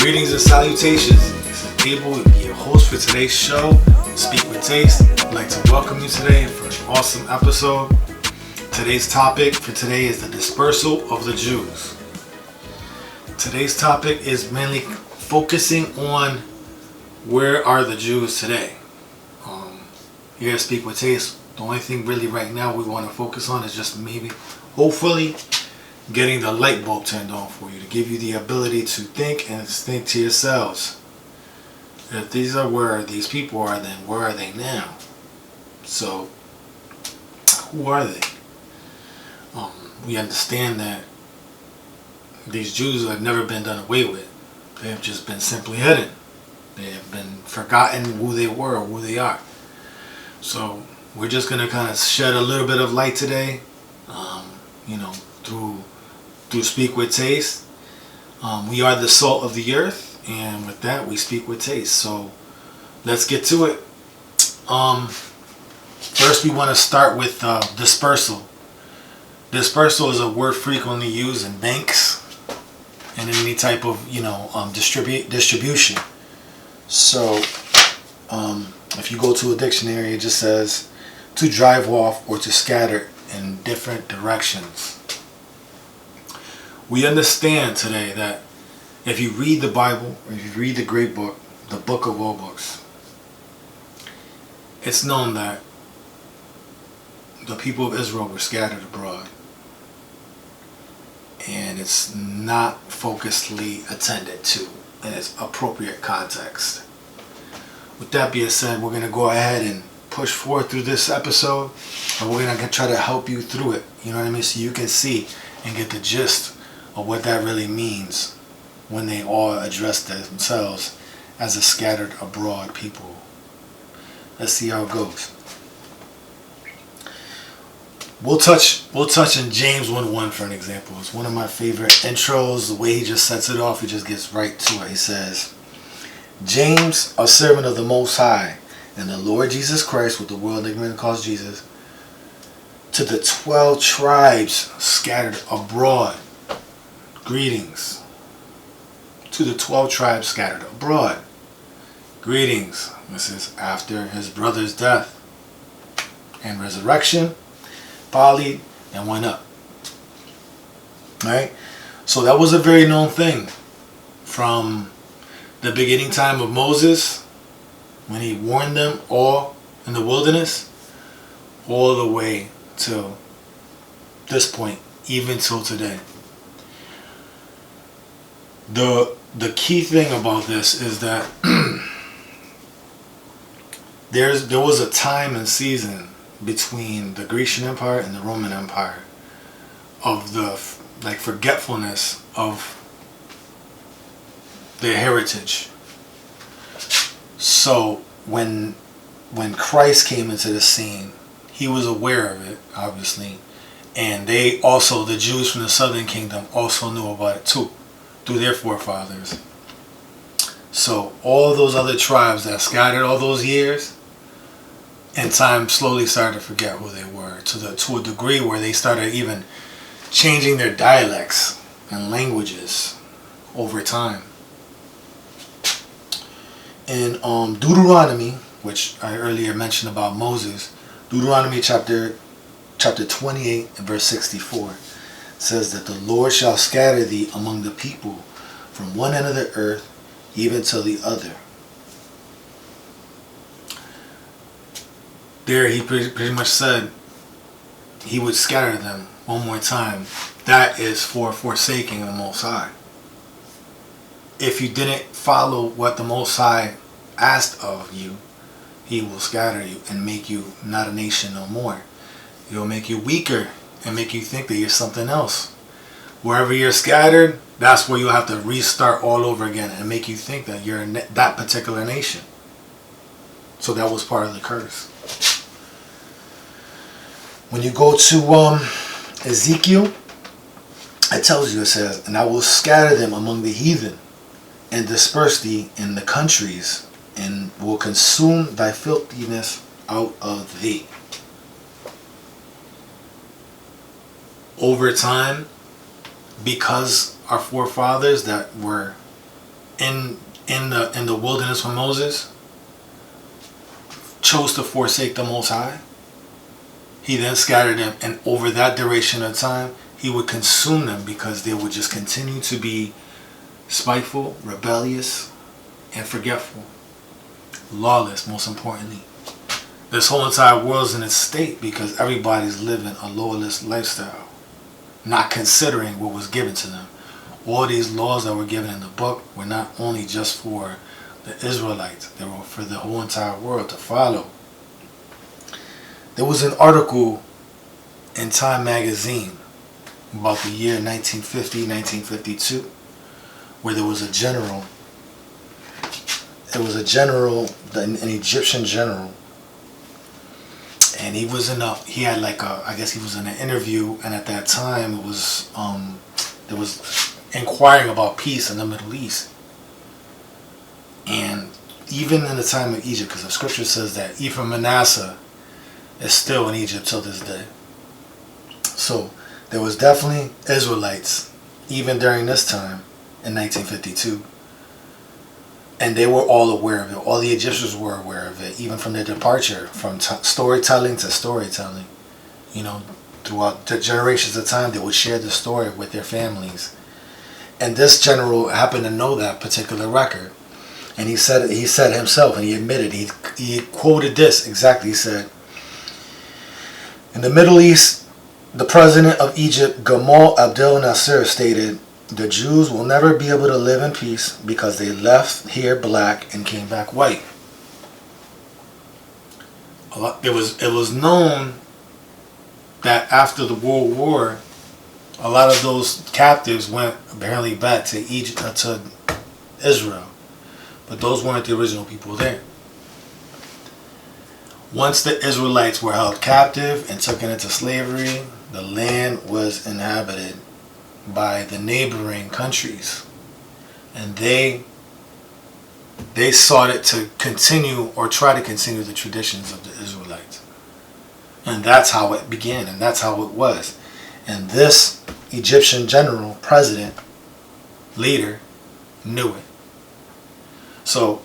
Greetings and salutations. This is Abel, your host for today's show, Speak with Taste. I'd like to welcome you today for an awesome episode. Today's topic for today is the dispersal of the Jews. Today's topic is mainly focusing on where are the Jews today. Here at Speak with Taste, the only thing really right now we want to focus on is just maybe, hopefully, getting the light bulb turned on for you to give you the ability to think and think to yourselves. If these are where these people are, then where are they now? So, who are they? We understand that these Jews have never been done away with. They have just been simply hidden. They have been forgotten who they were or who they are. So we're just going to kind of shed a little bit of light today, through Speak with Taste. We are the salt of the earth, and with that we speak with taste. So let's get to it. First we want to start with dispersal. Dispersal is a word frequently used in banks and in any type of distribution. So if you go to a dictionary, it just says to drive off or to scatter in different directions. We understand today that if you read the Bible, or if you read the great book, the book of all books, it's known that the people of Israel were scattered abroad. And it's not focusedly attended to in its appropriate context. With that being said, we're going to go ahead and push forward through this episode, and we're going to try to help you through it, you know what I mean, so you can see and get the gist of what that really means when they all address themselves as a scattered abroad people. Let's see how it goes. We'll touch in James 1:1 for an example. It's one of my favorite intros. The way he just sets it off, he just gets right to it. He says, James, a servant of the Most High, and the Lord Jesus Christ, with the world ignorant calls Jesus, to the 12 tribes scattered abroad. Greetings. To the 12 tribes scattered abroad. Greetings. This is after his brother's death and resurrection, parleyed and went up. Alright? So that was a very known thing from the beginning time of Moses, when he warned them all in the wilderness, all the way to this point, even till today. The key thing about this is that there was a time and season between the Grecian Empire and the Roman Empire of the forgetfulness of their heritage. So when Christ came into the scene, he was aware of it, obviously, and they also, the Jews from the southern kingdom, also knew about it too, through their forefathers. So all those other tribes that scattered all those years, in time slowly started to forget who they were, to a degree where they started even changing their dialects and languages over time. In Deuteronomy, which I earlier mentioned about Moses, Deuteronomy chapter 28 and verse 64 says that the Lord shall scatter thee among the people from one end of the earth even to the other. There he pretty much said he would scatter them one more time. That is for forsaking the Most High. If you didn't follow what the Most High asked of you, he will scatter you and make you not a nation no more. He'll make you weaker and make you think that you're something else. Wherever you're scattered, that's where you'll have to restart all over again and make you think that you're that particular nation. So that was part of the curse. When you go to Ezekiel, it tells you, it says, and I will scatter them among the heathen and disperse thee in the countries, and will consume thy filthiness out of thee. Over time, because our forefathers that were in the wilderness when Moses chose to forsake the Most High, he then scattered them, and over that duration of time, he would consume them because they would just continue to be spiteful, rebellious, and forgetful. Lawless, most importantly. This whole entire world's in its state because everybody's living a lawless lifestyle, not considering what was given to them. All these laws that were given in the book were not only just for the Israelites, they were for the whole entire world to follow. There was an article in Time magazine about the year 1950, 1952, where there was a general. It was a general, an Egyptian general, and he was he had like I guess he was in an interview, and at that time it was, there was inquiring about peace in the Middle East. And even in the time of Egypt, because the scripture says that Ephraim Manasseh is still in Egypt till this day. So there was definitely Israelites, even during this time in 1952. And they were all aware of it. All the Egyptians were aware of it, even from their departure, from storytelling to storytelling. You know, throughout the generations of time, they would share the story with their families. And this general happened to know that particular record. And he said himself, and he admitted, he quoted this exactly. He said, in the Middle East, the president of Egypt, Gamal Abdel Nasser, stated, the Jews will never be able to live in peace because they left here black and came back white. It was known that after the World War, a lot of those captives went apparently back to Egypt, to Israel. But those weren't the original people there. Once the Israelites were held captive and taken into slavery, the land was inhabited by the neighboring countries. And they sought it to continue or try to continue the traditions of the Israelites. And that's how it began, and that's how it was. And this Egyptian general, president, leader, knew it. So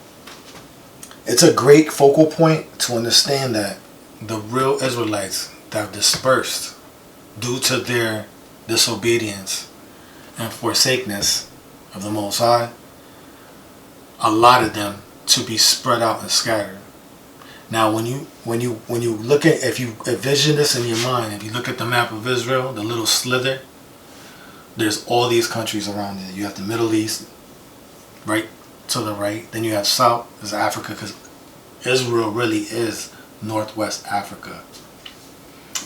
it's a great focal point to understand that the real Israelites that dispersed due to their disobedience and forsakenness of the Most High allotted them to be spread out and scattered. Now, when you look at, if you envision this in your mind, if you look at the map of Israel, the little slither, there's all these countries around it. You have the Middle East, right to the right. Then you have South, is Africa, because Israel really is Northwest Africa.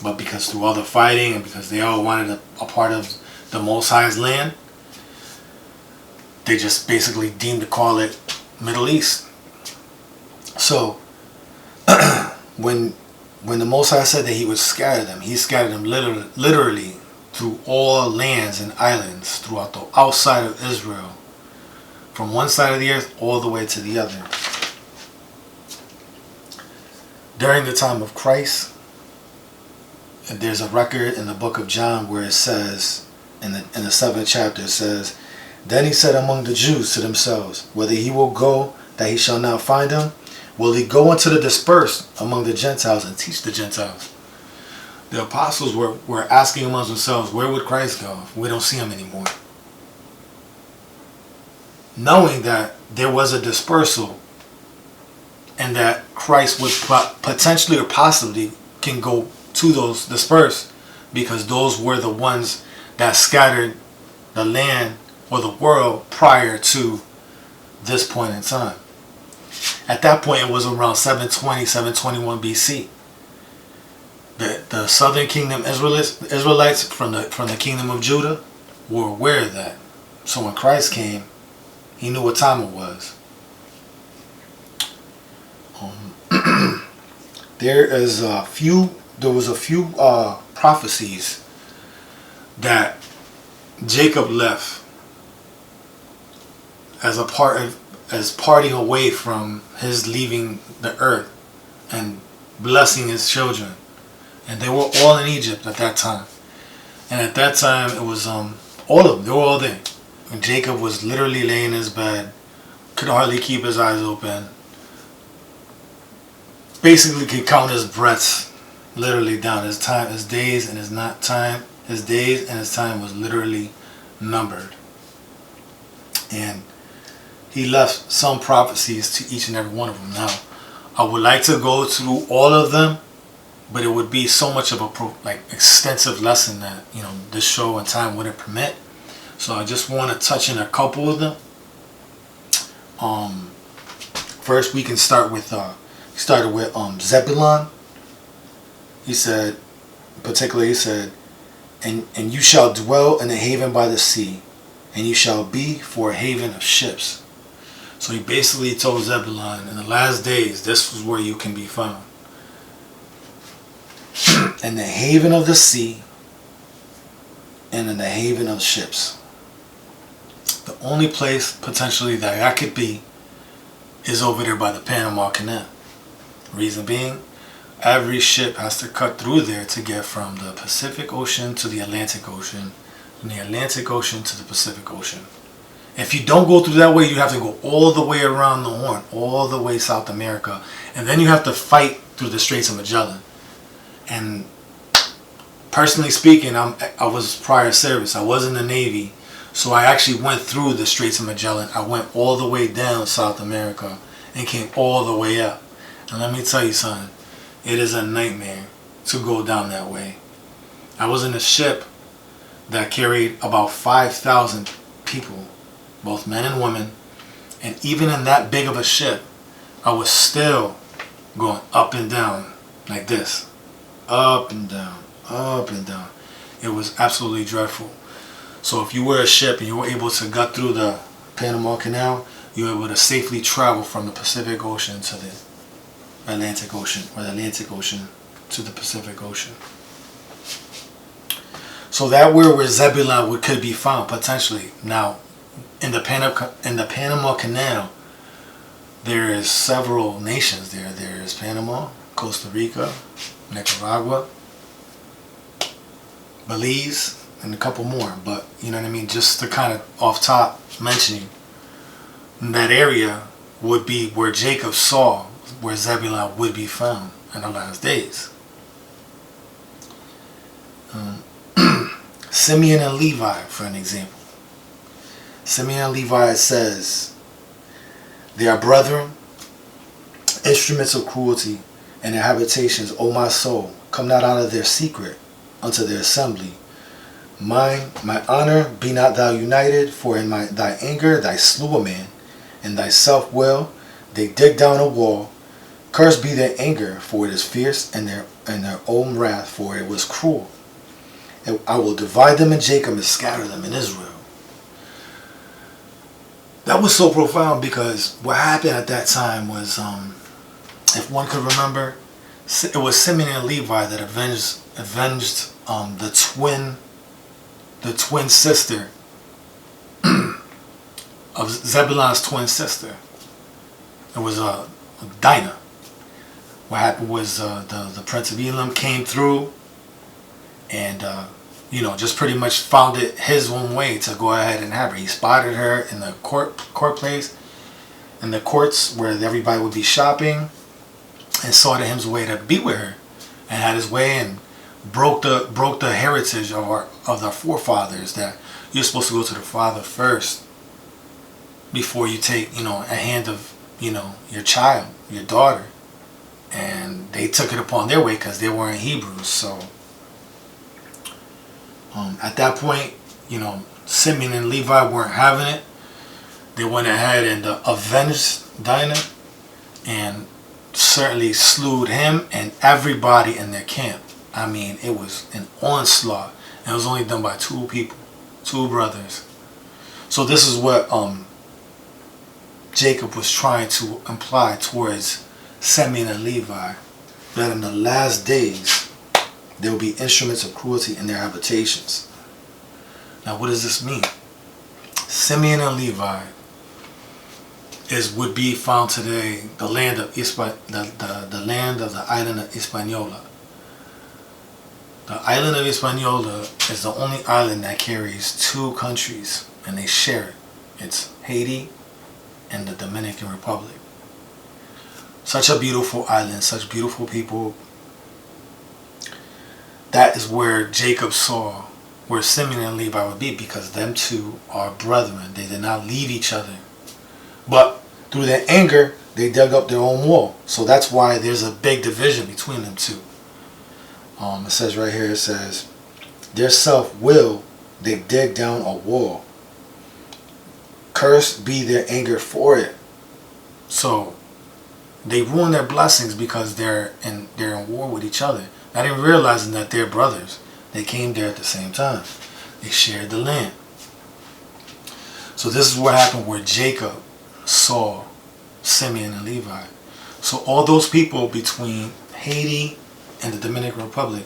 But because through all the fighting and because they all wanted a part of the Most High's land, they just basically deemed to call it Middle East. So when the Most High said that he would scatter them, he scattered them literally through all lands and islands throughout the outside of Israel, from one side of the earth all the way to the other. During the time of Christ, there's a record in the book of John where it says, in the 7th chapter, it says, then he said among the Jews to themselves, whether he will go that he shall not find him, will he go into the dispersed among the Gentiles and teach the Gentiles? The apostles were asking amongst themselves, where would Christ go if we don't see him anymore? Knowing that there was a dispersal and that Christ would potentially or possibly can go to those dispersed, because those were the ones that scattered the land or the world prior to this point in time. At that point, it was around 720, 721 BC. The southern kingdom Israelites from the kingdom of Judah were aware of that. So when Christ came, he knew what time it was. There was a few prophecies that Jacob left as parting away from his leaving the earth and blessing his children, and they were all in Egypt at that time. And at that time, it was all of them. They were all there. And Jacob was literally laying in his bed could hardly keep his eyes open. Basically could count his breaths literally down. His time, his days and his not time, his days and his time was literally numbered. And he left some prophecies to each and every one of them. Now, I would like to go through all of them, but it would be so much of a extensive lesson that, you know, this show and time wouldn't permit. So I just want to touch in a couple of them. First we can start with Zebulon. He said, particularly he said, and you shall dwell in a haven by the sea, and you shall be for a haven of ships. So he basically told Zebulon, in the last days, this was where you can be found. In the haven of the sea, and in the haven of ships. The only place potentially that I could be is over there by the Panama Canal. Reason being, every ship has to cut through there to get from the Pacific Ocean to the Atlantic Ocean, from the Atlantic Ocean to the Pacific Ocean. If you don't go through that way, you have to go all the way around the Horn, all the way South America, and then you have to fight through the Straits of Magellan. And personally speaking, I was prior service. I was in the Navy, so I actually went through the Straits of Magellan. I went all the way down South America and came all the way up. And let me tell you something, it is a nightmare to go down that way. I was in a ship that carried about 5,000 people, both men and women, and even in that big of a ship, I was still going up and down like this. Up and down, up and down. It was absolutely dreadful. So if you were a ship and you were able to gut through the Panama Canal, you were able to safely travel from the Pacific Ocean to the Atlantic Ocean, or the Atlantic Ocean to the Pacific Ocean. So that where Zebulon could be found potentially. Now, in the Panama Canal, there is several nations there. There is Panama, Costa Rica, Nicaragua, Belize, and a couple more. But you know what I mean, just to kind of off top mentioning, that area would be where Jacob saw where Zebulon would be found in the last days. Simeon and Levi, for an example. Simeon and Levi says, they are brethren, instruments of cruelty, and their habitations, O my soul, come not out of their secret unto their assembly. My honor, be not thou united, for in thy anger thy slew a man, in thy self-will they dig down a wall. Cursed be their anger, for it is fierce, and their own wrath, for it was cruel. And I will divide them in Jacob and scatter them in Israel. That was so profound, because what happened at that time was, if one could remember, it was Simeon and Levi that avenged the twin sister of Zebulon's twin sister. It was Dinah. What happened was the Prince of Elam came through and just pretty much found it his own way to go ahead and have her. He spotted her in the court place, in the courts where everybody would be shopping, and saw his way to be with her, and had his way and broke the heritage of our forefathers, that you're supposed to go to the father first before you take a hand of your child, your daughter. And they took it upon their way because they weren't Hebrews. So at that point, Simeon and Levi weren't having it. They went ahead and avenged Dinah, and certainly slew him and everybody in their camp. I mean, it was an onslaught, and it was only done by two people, two brothers. So this is what Jacob was trying to imply towards Simeon and Levi, that in the last days there will be instruments of cruelty in their habitations. Now, what does this mean? Simeon and Levi would be found today the land of the land of the island of Hispaniola. The island of Hispaniola is the only island that carries two countries, and they share it. It's Haiti and the Dominican Republic. Such a beautiful island, such beautiful people. That is where Jacob saw where Simeon and Levi would be, because them two are brethren. They did not leave each other. But through their anger, they dug up their own wall. So that's why there's a big division between them two. It says right here, it says, their self-will, they dig down a wall. Cursed be their anger for it. So they ruin their blessings because they're in war with each other. Not even realizing that they're brothers. They came there at the same time. They shared the land. So this is what happened where Jacob saw Simeon and Levi. So all those people between Haiti and the Dominican Republic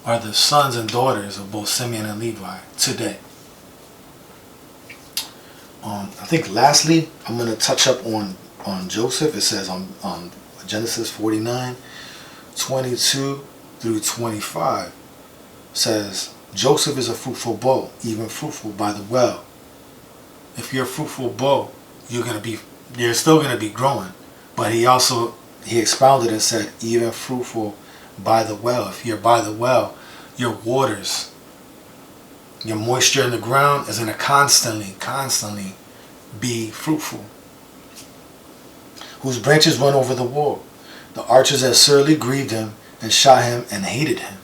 are the sons and daughters of both Simeon and Levi today. I think lastly, I'm going to touch up on Joseph. It says on Genesis 49, 22 through 25, says, Joseph is a fruitful bow, even fruitful by the well. If you're a fruitful bow, you're still going to be growing. But he expounded and said, even fruitful by the well. If you're by the well, your waters, your moisture in the ground is going to constantly be fruitful. Whose branches run over the wall. The archers had surely grieved him and shot him and hated him.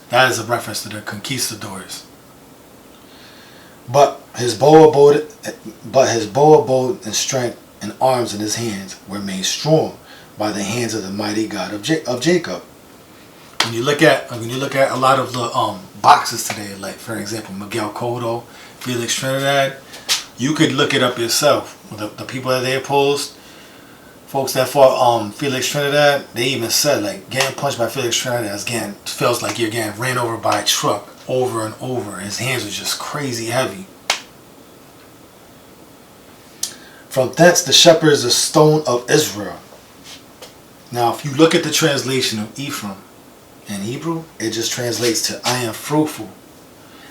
That is a reference to the conquistadors. But his bow abode in strength, and arms in his hands were made strong by the hands of the mighty God of Jacob. When you look at a lot of the boxes today, like for example Miguel Cotto, Felix Trinidad, you could look it up yourself. The people that they opposed, folks that fought Felix Trinidad, they even said like getting punched by Felix Trinidad feels like you're getting ran over by a truck over and over. His hands were just crazy heavy. From thence the shepherd is a stone of Israel. Now if you look at the translation of Ephraim in Hebrew, it just translates to I am fruitful.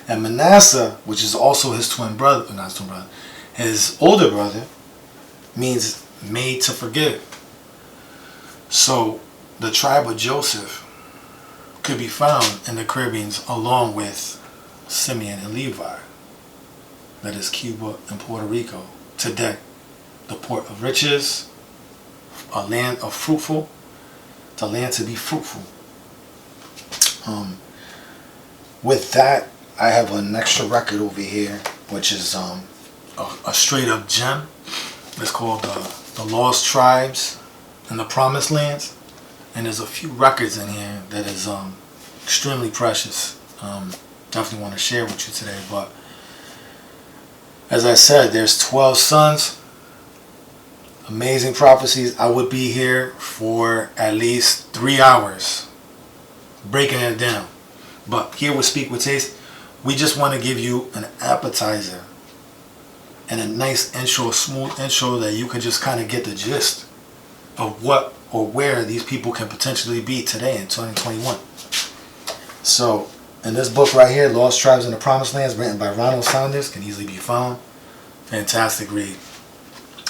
And Manasseh, which is also his twin brother, not his twin brother, his older brother, means made to forgive. So the tribe of Joseph could be found in the Caribbeans along with Simeon and Levi. That is Cuba and Puerto Rico today. The port of riches, a land of fruitful, the land to be fruitful. With that, I have an extra record over here, which is a straight up gem. It's called the Lost Tribes and the Promised Lands, and there's a few records in here that is extremely precious. Definitely want to share with you today. But as I said, there's 12 sons. Amazing prophecies. I would be here for at least 3 hours breaking it down. But here with Speak with Taste, we just want to give you an appetizer and a nice intro, smooth intro that you can just kind of get the gist of what or where these people can potentially be today in 2021. So in this book right here, Lost Tribes and the Promised Lands, written by Ronald Saunders, can easily be found. Fantastic read.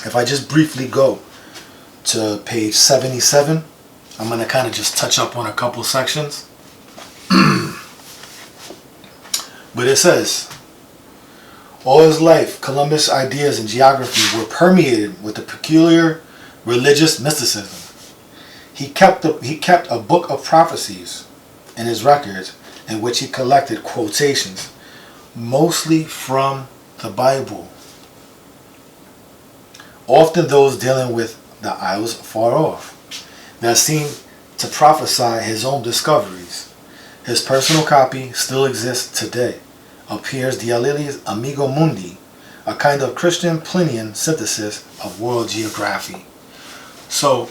If I just briefly go to page 77, I'm going to kind of just touch up on a couple sections. But it says, all his life, Columbus' ideas and geography were permeated with a peculiar religious mysticism. He kept a book of prophecies in his records in which he collected quotations, mostly from the Bible, often those dealing with the isles far off, that seemed to prophesy his own discoveries. His personal copy still exists today. Appears Dialili's Amigo Mundi, a kind of Christian Plinian synthesis of world geography. So,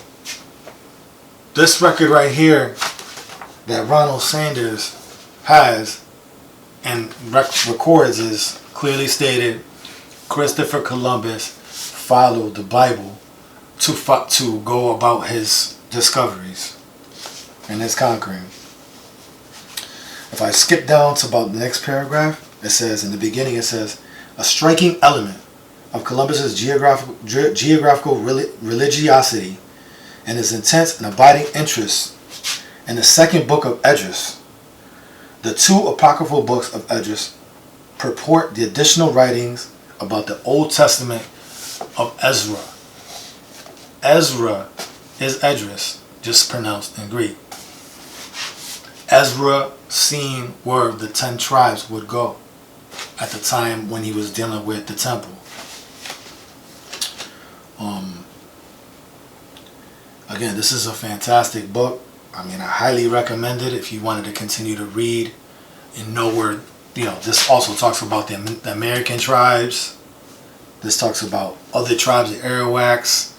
this record right here that Ronald Saunders has and records is clearly stated Christopher Columbus followed the Bible to go about his discoveries and his conquering. If I skip down to about the next paragraph, it says, in the beginning it says, a striking element of Columbus's geographical religiosity and his intense and abiding interest in the second book of Esdras. The two apocryphal books of Esdras purport the additional writings about the Old Testament of Ezra. Ezra is Esdras, just pronounced in Greek. Ezra seen where the 10 tribes would go at the time when he was dealing with the temple. Again, this is a fantastic book. I mean, I highly recommend it if you wanted to continue to read and know where, this also talks about the American tribes. This talks about other tribes, the Arawaks,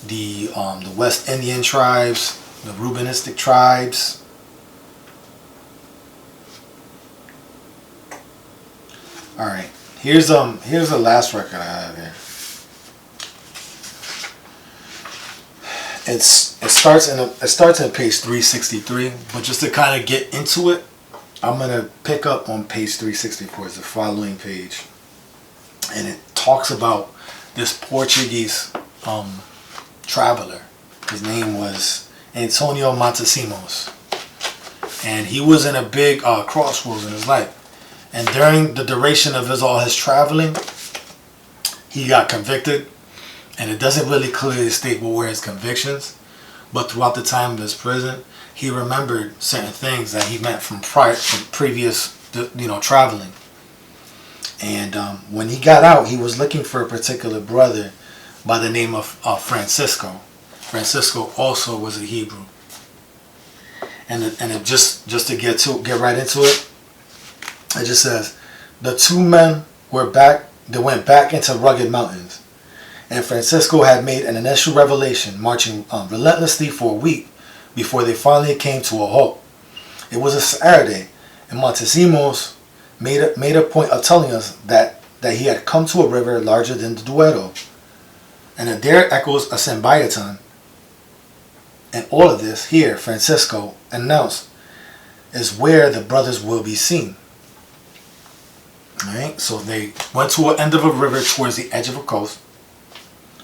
the West Indian tribes, the Rubenistic tribes. All right, here's the last record I have here. It starts in page 363, but just to kind of get into it, I'm gonna pick up on page 364. It's the following page, and it talks about this Portuguese traveler. His name was Antonio Montesinos, and he was in a big crossroads in his life. And during the duration of all his traveling, he got convicted. And it doesn't really clearly state what were his convictions. But throughout the time of his prison, he remembered certain things that he met from previous traveling. And when he got out, he was looking for a particular brother by the name of Francisco. Francisco also was a Hebrew. And it just to get right into it, it just says, the two men went back into rugged mountains, and Francisco had made an initial revelation, marching relentlessly for a week before they finally came to a halt. It was a Saturday, and Montesinos made a point of telling us that he had come to a river larger than the Duero, and there echoes a Sambayaton. And all of this here, Francisco announced, is where the brothers will be seen. Alright, so they went to an end of a river towards the edge of a coast.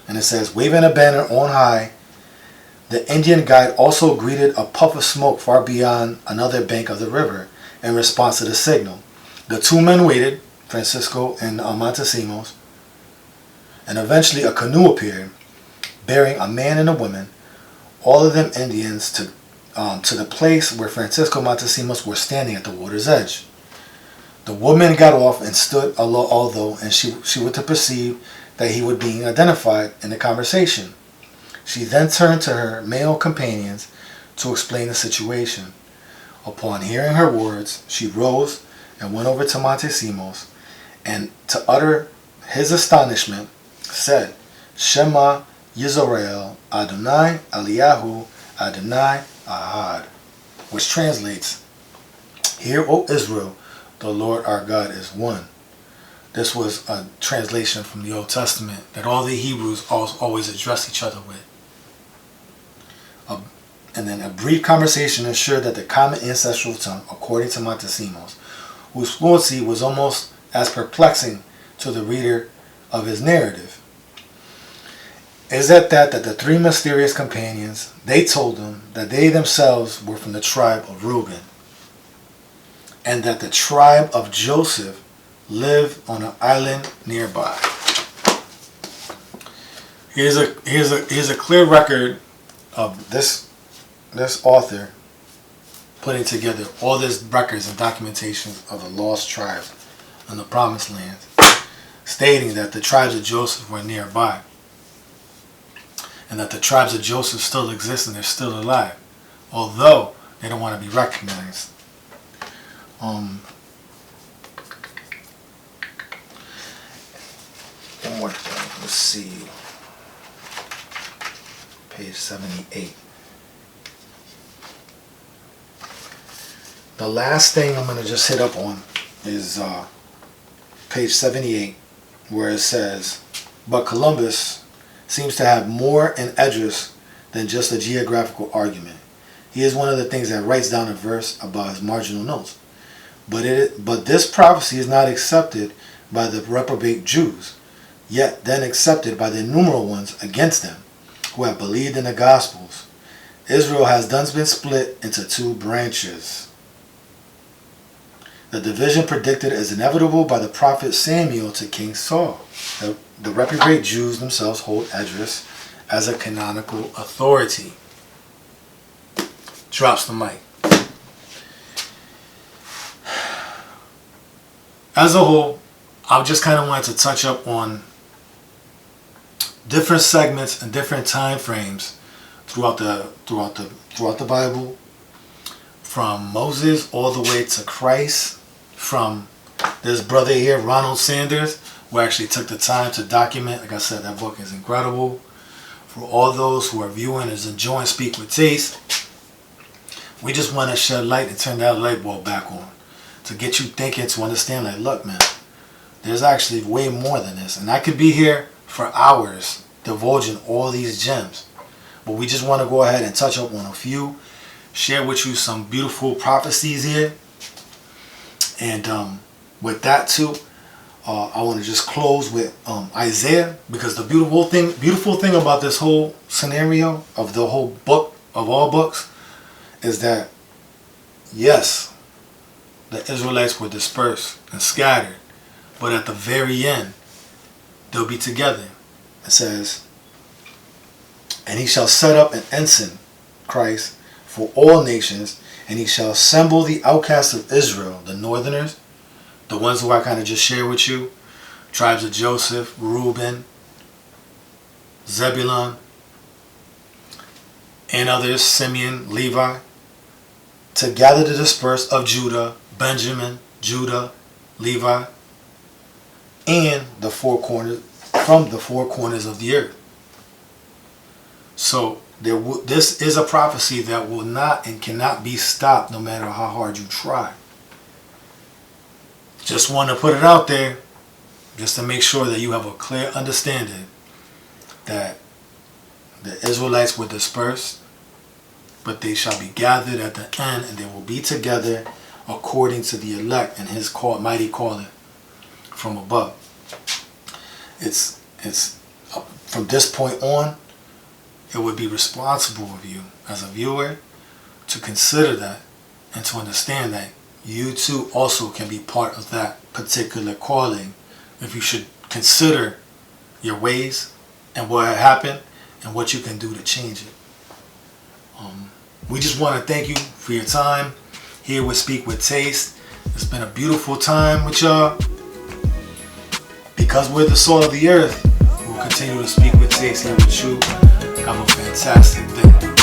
And it says, waving a banner on high, the Indian guide also greeted a puff of smoke far beyond another bank of the river in response to the signal. The two men waited, Francisco and Montesinos, and eventually a canoe appeared, bearing a man and a woman, all of them Indians, to the place where Francisco and Montesinos were standing at the water's edge. The woman got off and stood, although she was to perceive that he was being identified in the conversation. She then turned to her male companions to explain the situation. Upon hearing her words, she rose and went over to Montesinos, and to utter his astonishment, said, Shema Yisrael Adonai Eliyahu Adonai Ahad, which translates, Hear, O Israel, the Lord our God is one. This was a translation from the Old Testament that all the Hebrews always addressed each other with. And then a brief conversation ensured that the common ancestral tongue, according to Montesinos, whose fluency was almost as perplexing to the reader of his narrative, is that the three mysterious companions, they told him that they themselves were from the tribe of Reuben, and that the tribe of Joseph lived on an island nearby. Here's a clear record of this author putting together all these records and documentations of the lost tribe in the Promised Land, stating that the tribes of Joseph were nearby, and that the tribes of Joseph still exist and they're still alive, although they don't want to be recognized. One more thing. Let's see. Page 78. The last thing I'm going to just hit up on is page 78, where it says, but Columbus seems to have more in Esdras than just a geographical argument. He is one of the things that writes down a verse about his marginal notes. But this prophecy is not accepted by the reprobate Jews. yet then accepted by the innumerable ones against them, who have believed in the Gospels. Israel has thus been split into two branches. The division predicted as inevitable by the prophet Samuel to King Saul. The reprobate Jews themselves hold Esdras as a canonical authority. Drops the mic. As a whole, I just kind of wanted to touch up on different segments and different time frames throughout the Bible, from Moses all the way to Christ, from this brother here, Ronald Sanders, who actually took the time to document. Like I said, that book is incredible. For all those who are viewing and enjoying Speak with Taste, we just want to shed light and turn that light bulb back on to get you thinking, to understand, like, look, man, there's actually way more than this. And I could be here for hours divulging all these gems. But we just want to go ahead and touch up on a few, share with you some beautiful prophecies here. And with that too, I want to just close with Isaiah, because the beautiful thing about this whole scenario of the whole book, of all books, is that, yes, the Israelites were dispersed and scattered, but at the very end, they'll be together. It says, and he shall set up an ensign, Christ, for all nations, and he shall assemble the outcasts of Israel, the northerners, the ones who I kind of just shared with you, tribes of Joseph, Reuben, Zebulun, and others, Simeon, Levi, to gather the dispersed of Judah, Benjamin, Judah, Levi, and the four corners, from the four corners of the earth. So this is a prophecy that will not and cannot be stopped no matter how hard you try. Just want to put it out there just to make sure that you have a clear understanding that the Israelites were dispersed, but they shall be gathered at the end, and they will be together according to the elect and his mighty calling from above. It's from this point on, it would be responsible of you as a viewer to consider that and to understand that you too also can be part of that particular calling, if you should consider your ways and what happened and what you can do to change it. We just want to thank you for your time here with Speak with Taste. It's been a beautiful time with y'all. Because we're the salt of the earth, we'll continue to speak with taste here with you. Have a fantastic day.